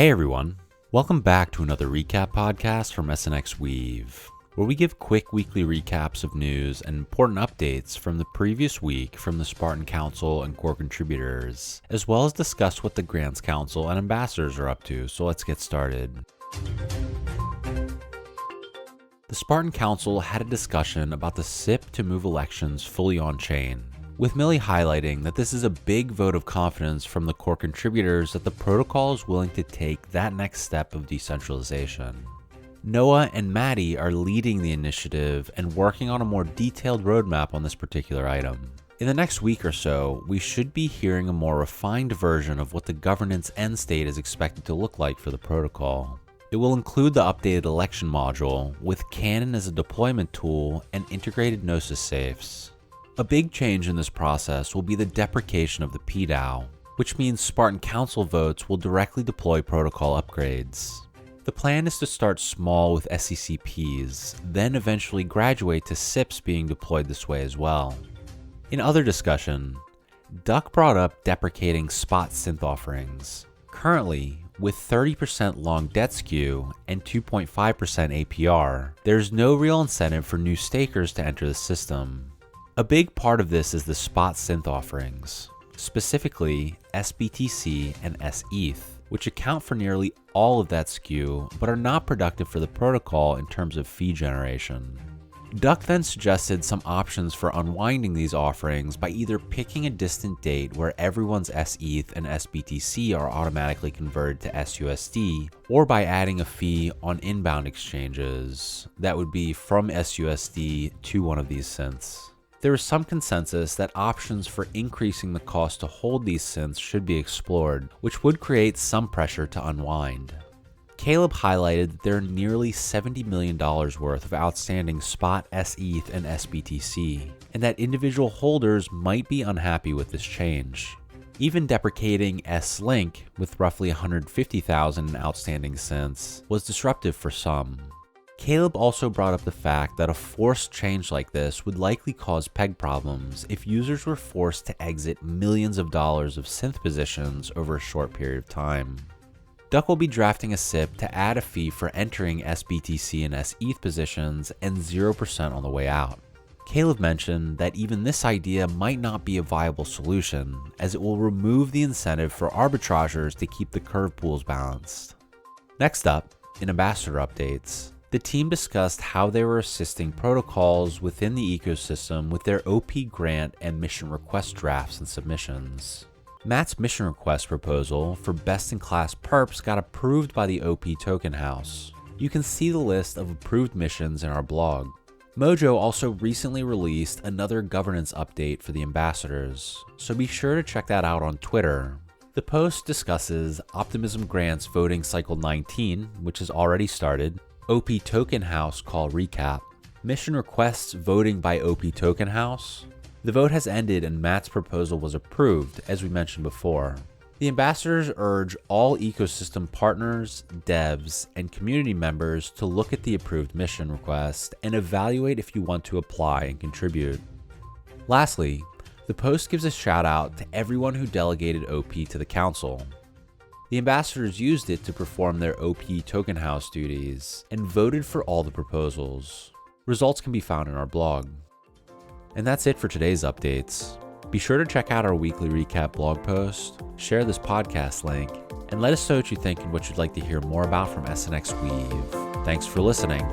Hey everyone, welcome back to another recap podcast from SNXweave, where we give quick weekly recaps of news and important updates from the previous week from the Spartan Council and core contributors, as well as discuss what the Grants Council and ambassadors are up to, so let's get started. The Spartan Council had a discussion about the SIP to move elections fully on-chain, with Millie highlighting that this is a big vote of confidence from the core contributors that the protocol is willing to take that next step of decentralization. Noah and Maddie are leading the initiative and working on a more detailed roadmap on this particular item. In the next week or so, we should be hearing a more refined version of what the governance end state is expected to look like for the protocol. It will include the updated election module, with Cannon as a deployment tool and integrated Gnosis safes. A big change in this process will be the deprecation of the PDAO, which means Spartan Council votes will directly deploy protocol upgrades. The plan is to start small with SCCPs, then eventually graduate to SIPs being deployed this way as well. In other discussion, Duck brought up deprecating spot synth offerings. Currently, with 30% long debt skew and 2.5% APR, there's no real incentive for new stakers to enter the system. A big part of this is the spot synth offerings, specifically SBTC and SETH, which account for nearly all of that skew but are not productive for the protocol in terms of fee generation. Duck then suggested some options for unwinding these offerings by either picking a distant date where everyone's SETH and SBTC are automatically converted to SUSD, or by adding a fee on inbound exchanges that would be from SUSD to one of these synths. There is some consensus that options for increasing the cost to hold these synths should be explored, which would create some pressure to unwind. Caleb highlighted that there are nearly $70 million worth of outstanding spot SETH and SBTC, and that individual holders might be unhappy with this change. Even deprecating S-Link, with roughly 150,000 in outstanding synths, was disruptive for some. Caleb also brought up the fact that a forced change like this would likely cause peg problems if users were forced to exit millions of dollars of synth positions over a short period of time. Duck will be drafting a SIP to add a fee for entering SBTC and SETH positions and 0% on the way out. Caleb mentioned that even this idea might not be a viable solution, as it will remove the incentive for arbitrageurs to keep the curve pools balanced. Next up, in ambassador updates, the team discussed how they were assisting protocols within the ecosystem with their OP grant and mission request drafts and submissions. Matt's mission request proposal for best-in-class perps got approved by the OP Token House. You can see the list of approved missions in our blog. Mojo also recently released another governance update for the ambassadors, so be sure to check that out on Twitter. The post discusses Optimism Grants Voting Cycle 19, which has already started, OP Token House call recap, mission requests voting by OP Token House. The vote has ended and Matt's proposal was approved, as we mentioned before. The ambassadors urge all ecosystem partners, devs, and community members to look at the approved mission request and evaluate if you want to apply and contribute. Lastly, the post gives a shout out to everyone who delegated OP to the council. The ambassadors used it to perform their OP Token House duties and voted for all the proposals. Results can be found in our blog. And that's it for today's updates. Be sure to check out our weekly recap blog post, share this podcast link, and let us know what you think and what you'd like to hear more about from SNXweave. Thanks for listening.